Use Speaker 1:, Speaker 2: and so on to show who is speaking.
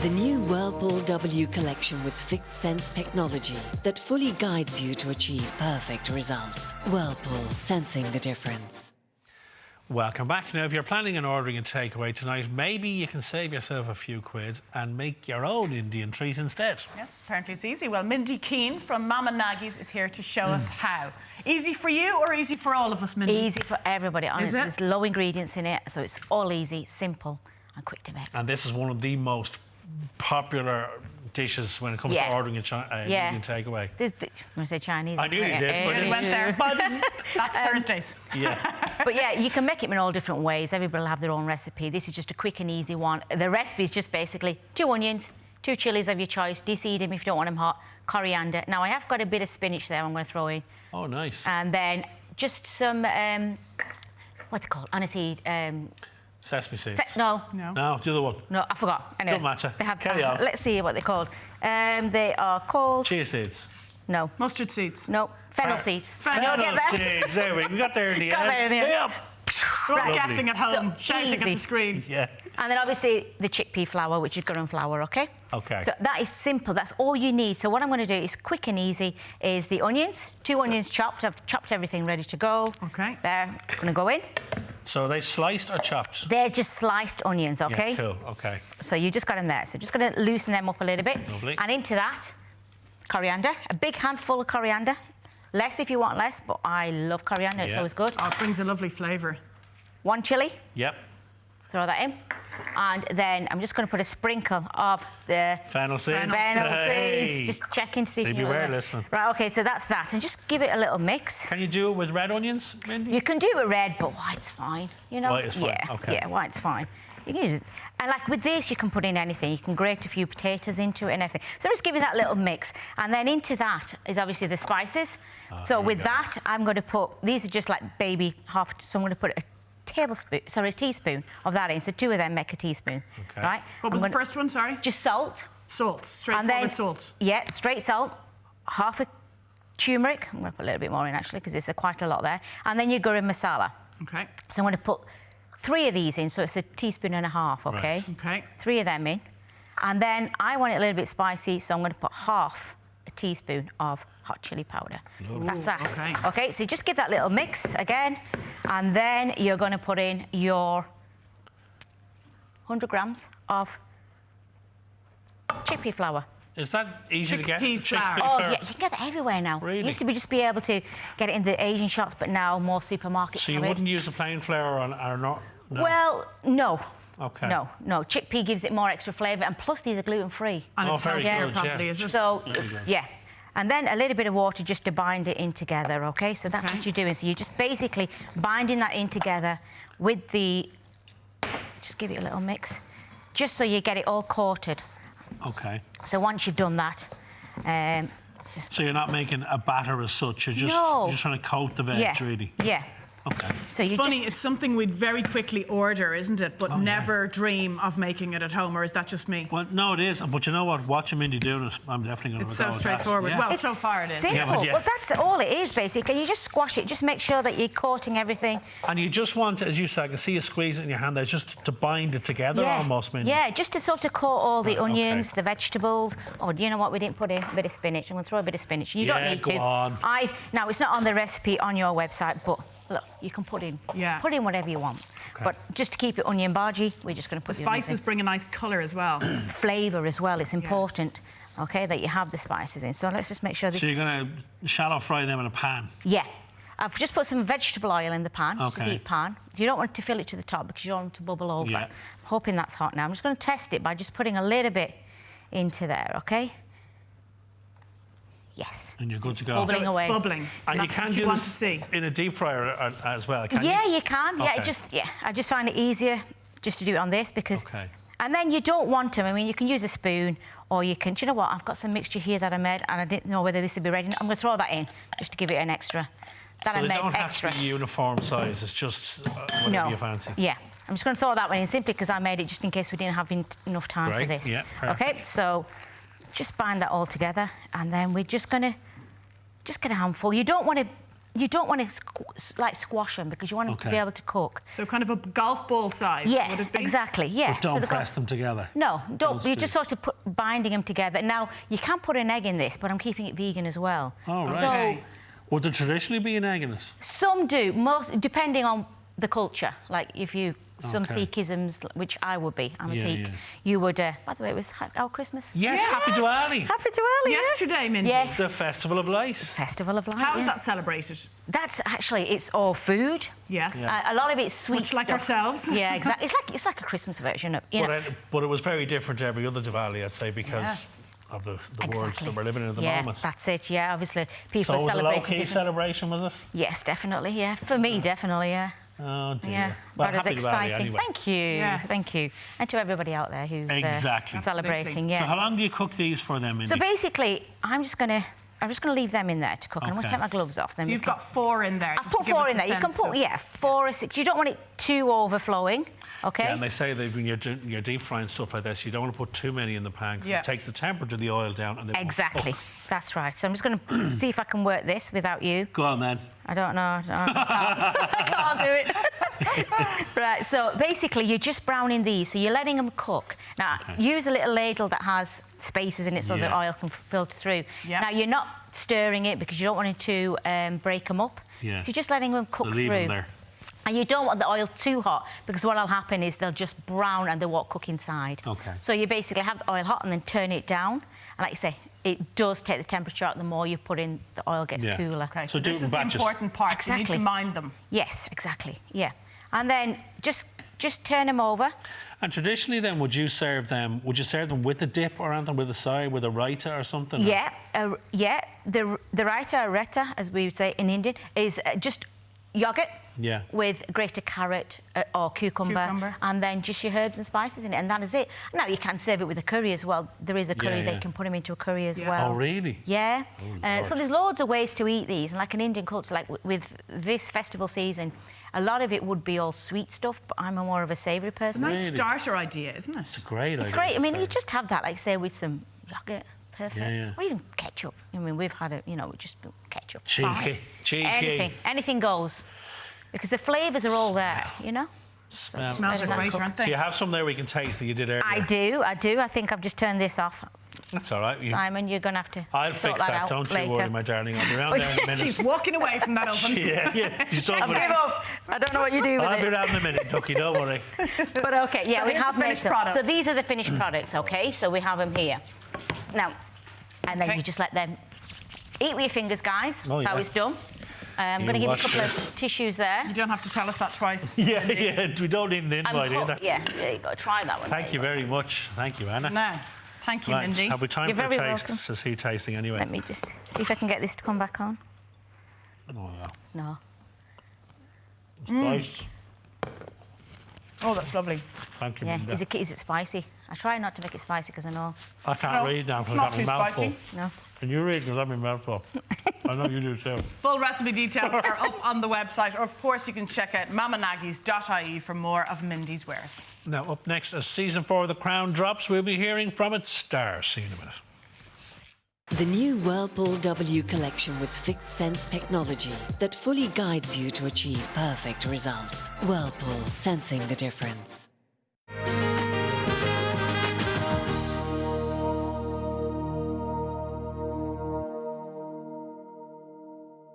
Speaker 1: The new Whirlpool W collection with Sixth Sense technology that fully guides you to achieve perfect results. Whirlpool, sensing the difference.
Speaker 2: Welcome back. Now, if you're planning on ordering a takeaway tonight, maybe you can save yourself a few quid and make your own Indian treat instead.
Speaker 3: Yes, apparently it's easy. Well, Mindy Keane from Mama Nagy's is here to show us how. Easy for you or easy for all of us, Mindy?
Speaker 4: Easy for everybody.
Speaker 3: Is it?
Speaker 4: There's low ingredients in it, so it's all easy, simple and quick to make.
Speaker 2: And this is one of the most popular dishes when it comes to ordering a Indian takeaway.
Speaker 4: I'm going to say Chinese.
Speaker 2: I knew you did, but
Speaker 3: You went there. That's Thursdays.
Speaker 2: Yeah.
Speaker 4: But yeah, you can make it in all different ways. Everybody will have their own recipe. This is just a quick and easy one. The recipe is just basically 2 onions, 2 chilies of your choice, deseed them if you don't want them hot, coriander. Now, I have got a bit of spinach there I'm going to throw in.
Speaker 2: Oh, nice.
Speaker 4: And then just some, what's it called? Aniseed.
Speaker 2: Sesame seeds.
Speaker 4: No,
Speaker 2: No, the other one.
Speaker 4: no, I forgot. Anyway,
Speaker 2: Don't matter.
Speaker 4: They have,
Speaker 2: Carry on.
Speaker 4: Let's see what they're called. They are called...
Speaker 2: Chia seeds.
Speaker 4: No.
Speaker 3: Mustard seeds.
Speaker 4: No, fennel seeds.
Speaker 3: Fennel
Speaker 4: You'll get there.
Speaker 2: seeds. There we got there in the
Speaker 4: Got
Speaker 2: end.
Speaker 4: there in the end.
Speaker 2: Yeah.
Speaker 3: We're all
Speaker 2: Lovely.
Speaker 3: guessing at home,
Speaker 4: So
Speaker 3: shouting at
Speaker 4: easy.
Speaker 3: the screen.
Speaker 2: Yeah.
Speaker 4: And then obviously the chickpea flour, which is garam flour, okay?
Speaker 2: Okay.
Speaker 4: So that is simple. That's all you need. So what I'm going to do is quick and easy is the onions, 2 onions chopped. I've chopped everything ready to go.
Speaker 3: Okay.
Speaker 4: There, going to go in.
Speaker 2: So are they sliced or chopped?
Speaker 4: They're just sliced onions, okay?
Speaker 2: Yeah, cool. Okay.
Speaker 4: So you just got them there. So just going to loosen them up a little bit.
Speaker 2: Lovely.
Speaker 4: And into that, coriander, a big handful of coriander. Less if you want less, but I love coriander. It's
Speaker 2: Yeah.
Speaker 4: always good.
Speaker 3: Oh, it brings a lovely flavour.
Speaker 4: 1 chili.
Speaker 2: Yep.
Speaker 4: Throw that in. And then I'm just going to put a sprinkle of the
Speaker 2: Fennel seeds.
Speaker 4: fennel
Speaker 2: Hey.
Speaker 4: seeds. Just checking to see
Speaker 2: They
Speaker 4: if you
Speaker 2: beware, listen.
Speaker 4: Right, okay, so that's that. And just give it a little mix.
Speaker 2: Can you do it with red onions, Mindy?
Speaker 4: You can do it with red, but white's fine. You know?
Speaker 2: White is fine,
Speaker 4: Yeah,
Speaker 2: okay.
Speaker 4: yeah, white's fine. You can use, and like with this, you can put in anything. You can grate a few potatoes into it and everything. So just give it that little mix. And then into that is obviously the spices. So
Speaker 2: here we
Speaker 4: with
Speaker 2: go.
Speaker 4: that, I'm going to put, these are just like baby half, so I'm going to put a teaspoon of that in. So 2 of them make a teaspoon,
Speaker 2: Okay.
Speaker 4: right?
Speaker 3: What was the first one, sorry?
Speaker 4: Just salt.
Speaker 3: Salt, straightforward salt.
Speaker 4: Yeah, straight salt, half a turmeric. I'm going to put a little bit more in actually because there's quite a lot there. And then your garam masala.
Speaker 3: Okay.
Speaker 4: So I'm going to put 3 of these in, so it's a teaspoon and a half, okay?
Speaker 2: Right.
Speaker 3: Okay.
Speaker 4: 3 of them in. And then I want it a little bit spicy, so I'm going to put half a teaspoon of hot chili powder. That's that.
Speaker 3: okay.
Speaker 4: Okay, so you just give that little mix again, and then you're going to put in your 100 grams of chickpea flour.
Speaker 2: Is that easy to get?
Speaker 3: Chickpea flour.
Speaker 4: Oh, yeah, you can get that everywhere now.
Speaker 2: Really?
Speaker 4: It used to be just be able to get it in the Asian shops, but now more supermarkets
Speaker 2: So you
Speaker 4: have it.
Speaker 2: wouldn't use the plain flour or not? No.
Speaker 4: Well, no.
Speaker 2: Okay.
Speaker 4: No. Chickpea gives it more extra flavour, and plus these are gluten-free.
Speaker 3: And
Speaker 2: Oh,
Speaker 3: it's
Speaker 2: very
Speaker 3: healthier
Speaker 2: good,
Speaker 3: properly,
Speaker 2: yeah.
Speaker 3: is it?
Speaker 4: So,
Speaker 2: Very good.
Speaker 4: yeah. And then a little bit of water just to bind it in together, okay? So that's
Speaker 3: Okay.
Speaker 4: what you're doing. So you're just basically binding that in together with the... Just give it a little mix, just so you get it all coated.
Speaker 2: Okay.
Speaker 4: So once you've done that,
Speaker 2: So you're not making a batter as such. You're just
Speaker 4: No.
Speaker 2: you're just trying to coat the veg,
Speaker 4: yeah,
Speaker 2: really.
Speaker 4: yeah.
Speaker 2: Okay.
Speaker 4: So
Speaker 3: It's
Speaker 4: you
Speaker 3: funny,
Speaker 4: just...
Speaker 3: it's something we'd very quickly order, isn't it? But
Speaker 2: Oh, yeah.
Speaker 3: never dream of making it at home, or is that just me?
Speaker 2: Well, no, it is. But you know what? Watching Mindy doing it, I'm definitely going to
Speaker 3: It's
Speaker 2: go
Speaker 3: so
Speaker 2: with
Speaker 3: straightforward.
Speaker 2: That. Yeah.
Speaker 3: Well,
Speaker 4: It's
Speaker 3: so far it is.
Speaker 4: simple.
Speaker 2: Yeah, but yeah.
Speaker 4: Well, that's all it is, basically. You just squash it. Just make sure that you're coating everything.
Speaker 2: And you just want, as you said, I can see you squeeze it in your hand there, just to bind it together almost, Mindy.
Speaker 4: Yeah, just to sort of coat all the
Speaker 2: Right,
Speaker 4: onions,
Speaker 2: okay.
Speaker 4: the vegetables. Oh, do you know what we didn't put in? A bit of spinach. I'm going to throw a bit of spinach. You don't
Speaker 2: Yeah,
Speaker 4: need
Speaker 2: go
Speaker 4: to.
Speaker 2: on.
Speaker 4: Now, it's not on the recipe on your website, but look, you can put in whatever you want.
Speaker 2: Okay.
Speaker 4: But just to keep it onion bargy, we're just going to
Speaker 3: The
Speaker 4: put
Speaker 3: spices bring a nice colour as well.
Speaker 4: flavour as well. It's important, okay, that you have the spices in. So let's just make sure this...
Speaker 2: So you're going to shallow fry them in a pan.
Speaker 4: Yeah. I've just put some vegetable oil in the pan, just a
Speaker 2: Okay.
Speaker 4: deep pan. You don't want to fill it to the top because you don't want it to bubble over.
Speaker 2: Yeah.
Speaker 4: I'm hoping that's hot now. I'm just going to test it by just putting a little bit into there, okay? Yes.
Speaker 2: And you're good to go.
Speaker 4: Bubbling
Speaker 3: So it's
Speaker 4: away.
Speaker 3: bubbling.
Speaker 2: And you
Speaker 3: That's
Speaker 2: can
Speaker 3: what you
Speaker 2: do
Speaker 3: want to
Speaker 2: this
Speaker 3: see.
Speaker 2: in a deep fryer as well, can
Speaker 4: Yeah,
Speaker 2: you?
Speaker 4: you can. Yeah,
Speaker 2: Okay.
Speaker 4: I just find it easier just to do it on this because...
Speaker 2: Okay.
Speaker 4: And then you don't want them. I mean, you can use a spoon or you can... Do you know what? I've got some mixture here that I made and I didn't know whether this would be ready. I'm going to throw that in just to give it an extra. That
Speaker 2: So
Speaker 4: I
Speaker 2: they
Speaker 4: made
Speaker 2: don't have
Speaker 4: extra.
Speaker 2: to be uniform size, it's just whatever
Speaker 4: No.
Speaker 2: you fancy.
Speaker 4: Yeah. I'm just going to throw that one in simply because I made it just in case we didn't have enough time for
Speaker 2: Great,
Speaker 4: this.
Speaker 2: yeah, perfect.
Speaker 4: Okay, so just bind that all together and then we're just going to get a handful. You don't want to you don't want to like squash them because you want them to be able to cook.
Speaker 3: So kind of a golf ball size,
Speaker 4: Yeah,
Speaker 3: would it be?
Speaker 4: exactly. Yeah.
Speaker 2: But don't
Speaker 4: So
Speaker 2: press them together.
Speaker 4: No, don't. You're
Speaker 2: squeeze.
Speaker 4: just sort of binding them together. Now you can put an egg in this, but I'm keeping it vegan as well.
Speaker 2: Oh, right.
Speaker 4: So
Speaker 3: Okay.
Speaker 2: Would there traditionally be an egg in it?
Speaker 4: some do, most depending on the culture. Like if you some
Speaker 2: Okay.
Speaker 4: Sikhisms, which I would be, I'm a
Speaker 2: Yeah,
Speaker 4: Sikh.
Speaker 2: yeah.
Speaker 4: You would. By the way, it was our Christmas.
Speaker 2: Yes,
Speaker 3: Yeah.
Speaker 2: Happy Diwali.
Speaker 4: Happy Diwali. yeah.
Speaker 3: Yesterday, Mindy.
Speaker 4: Yes.
Speaker 2: The Festival of Light.
Speaker 4: Festival of Light.
Speaker 3: How is
Speaker 4: yeah.
Speaker 3: that celebrated?
Speaker 4: That's actually it's all food.
Speaker 3: Yes.
Speaker 4: A lot of it's sweet.
Speaker 3: Much like
Speaker 4: stuff.
Speaker 3: ourselves.
Speaker 4: Yeah, exactly. It's like a Christmas version of you know.
Speaker 2: But it was very different to every other Diwali, I'd say, because of the world that we're living in at the
Speaker 4: yeah,
Speaker 2: moment.
Speaker 4: that's it. Yeah, obviously people
Speaker 2: So it was a
Speaker 4: celebrating
Speaker 2: low-key
Speaker 4: different.
Speaker 2: celebration, was it?
Speaker 4: Yes, definitely. Yeah, for me, definitely. Yeah.
Speaker 2: Oh, dear.
Speaker 4: Yeah,
Speaker 2: Well,
Speaker 4: but it's
Speaker 2: happy Diwali
Speaker 4: exciting.
Speaker 2: anyway.
Speaker 4: Thank you.
Speaker 3: Yes.
Speaker 4: Thank you. And to everybody out there who's
Speaker 2: Exactly.
Speaker 4: celebrating.
Speaker 3: Absolutely.
Speaker 4: Yeah.
Speaker 2: So how long do you cook these for then, Mindy?
Speaker 4: So basically, I'm just gonna leave them in there to cook. And I'm gonna
Speaker 2: Okay.
Speaker 4: take my gloves off. Then
Speaker 3: So
Speaker 4: we
Speaker 3: you've
Speaker 4: can-
Speaker 3: got 4 in there.
Speaker 4: I've
Speaker 3: just to
Speaker 4: put
Speaker 3: give
Speaker 4: 4
Speaker 3: us
Speaker 4: in
Speaker 3: a
Speaker 4: there. You can
Speaker 3: sense
Speaker 4: put
Speaker 3: of-
Speaker 4: 4 or 6. You don't want it too overflowing. Okay.
Speaker 2: Yeah, and they say that when you're deep frying stuff like this, you don't want to put too many in the pan because
Speaker 3: Yeah.
Speaker 2: it takes the temperature of the oil down. And they won't
Speaker 4: Exactly.
Speaker 2: cook.
Speaker 4: That's right. So I'm just going to see if I can work this without you.
Speaker 2: Go on then.
Speaker 4: I don't know. I can't do it. Right. So basically, you're just browning these. So you're letting them cook. Now,
Speaker 2: Okay.
Speaker 4: use a little ladle that has spaces in it so the
Speaker 2: Yeah.
Speaker 4: oil can filter through.
Speaker 3: Yeah.
Speaker 4: Now, you're not stirring it because you don't want it to break them up.
Speaker 2: Yeah.
Speaker 4: So you're just letting them cook
Speaker 2: So leave
Speaker 4: through.
Speaker 2: them there.
Speaker 4: And you don't want the oil too hot because what'll happen is they'll just brown and they won't cook inside.
Speaker 2: Okay.
Speaker 4: So you basically have the oil hot and then turn it down. And like I say, it does take the temperature out. The more you put in, the oil gets
Speaker 2: Yeah.
Speaker 4: cooler.
Speaker 3: Okay,
Speaker 2: So
Speaker 3: so
Speaker 2: do
Speaker 3: this
Speaker 2: it in
Speaker 3: is the
Speaker 2: batches.
Speaker 3: important part. You need
Speaker 4: Exactly.
Speaker 3: to mind them.
Speaker 4: Yes, exactly. Yeah. And then just turn them over.
Speaker 2: And traditionally, then, would you serve them with a dip or anything, with a side, with a raita or something?
Speaker 4: Yeah, yeah. The raita, as we would say in Indian, is just yogurt.
Speaker 2: Yeah.
Speaker 4: With grated carrot or cucumber, and then just your herbs and spices in it, and that is it. Now you can serve it with a curry as well. There is a curry that
Speaker 2: yeah.
Speaker 4: you can put them into a curry as
Speaker 3: Yeah.
Speaker 4: well.
Speaker 2: Oh, really?
Speaker 4: Yeah.
Speaker 2: Lord.
Speaker 4: So there's loads of ways to eat these, and like an Indian culture, like with this festival season, a lot of it would be all sweet stuff, but I'm more of a savoury person.
Speaker 3: Nice
Speaker 2: Really?
Speaker 3: starter idea, isn't it?
Speaker 2: Great.
Speaker 4: It's
Speaker 2: idea.
Speaker 4: great. I mean, you
Speaker 2: Very-
Speaker 4: just have that, like say, with some yogurt. Perfect.
Speaker 2: Yeah, yeah.
Speaker 4: Or even ketchup. I mean, we've had it, just ketchup.
Speaker 2: Cheeky,
Speaker 4: fine.
Speaker 2: cheeky.
Speaker 4: Anything goes. Because the flavours are all there,
Speaker 2: Smell.
Speaker 3: Smells
Speaker 4: Better
Speaker 3: are
Speaker 4: not
Speaker 3: great,
Speaker 4: cook.
Speaker 3: aren't
Speaker 2: So
Speaker 3: they?
Speaker 2: you have some there we can taste that you did earlier.
Speaker 4: I do. I think I've just turned this off.
Speaker 2: That's all right.
Speaker 4: Simon, you're going to have to
Speaker 2: I'll
Speaker 4: sort
Speaker 2: fix
Speaker 4: that
Speaker 2: that.
Speaker 4: out
Speaker 2: Don't
Speaker 4: later.
Speaker 2: you worry, my darling. I'll be around there in a minute.
Speaker 3: She's walking away from that oven.
Speaker 2: yeah. She's done
Speaker 4: I've
Speaker 2: with
Speaker 4: given
Speaker 2: it.
Speaker 4: up. I don't know what you do with
Speaker 2: I'll be
Speaker 4: it.
Speaker 2: around in a minute, Ducky. Don't worry.
Speaker 4: But okay, yeah,
Speaker 3: So
Speaker 4: we
Speaker 3: here's
Speaker 4: have
Speaker 3: the
Speaker 4: made
Speaker 3: finished
Speaker 4: some.
Speaker 3: products.
Speaker 4: So these are the finished products, okay? So we have them here. Now, and then
Speaker 3: Okay.
Speaker 4: you just let them eat with your fingers, guys.
Speaker 2: Oh,
Speaker 4: How
Speaker 2: yeah.
Speaker 4: it's done. I'm
Speaker 2: You
Speaker 4: going to give you a
Speaker 2: watch
Speaker 4: couple
Speaker 2: this.
Speaker 4: of tissues there.
Speaker 3: You don't have to tell us that twice.
Speaker 2: Yeah. We don't need an
Speaker 4: And
Speaker 2: invite either.
Speaker 4: yeah, there you go. Try that one.
Speaker 2: Thank
Speaker 4: There
Speaker 2: you
Speaker 4: go.
Speaker 2: very much. Thank you, Anna.
Speaker 3: No. Thank you,
Speaker 2: Right,
Speaker 3: Mindy.
Speaker 2: have we time
Speaker 4: You're
Speaker 2: for a
Speaker 4: very
Speaker 2: taste?
Speaker 4: welcome.
Speaker 2: To see tasting anyway.
Speaker 4: Let me just see if I can get this to come back on.
Speaker 2: Oh, yeah.
Speaker 4: No.
Speaker 2: Spice.
Speaker 3: Oh, that's lovely.
Speaker 2: Thank you,
Speaker 4: Yeah.
Speaker 2: Minda.
Speaker 4: Is it spicy? I try not to make it spicy because I know.
Speaker 2: I can't
Speaker 3: No,
Speaker 2: read now
Speaker 3: it's
Speaker 2: because
Speaker 3: not
Speaker 2: I've got
Speaker 3: too
Speaker 2: my mouth
Speaker 3: spicy.
Speaker 2: full.
Speaker 4: No.
Speaker 2: Can you read? Because I've got my mouth full. I know you do too.
Speaker 3: Full recipe details are up on the website, or of course you can check out mamanaggies.ie for more of Mindy's wares.
Speaker 2: Now, up next, as season 4 of The Crown drops, we'll be hearing from its star. See you in a minute.
Speaker 1: The new Whirlpool W collection with Sixth Sense technology that fully guides you to achieve perfect results. Whirlpool, sensing the difference.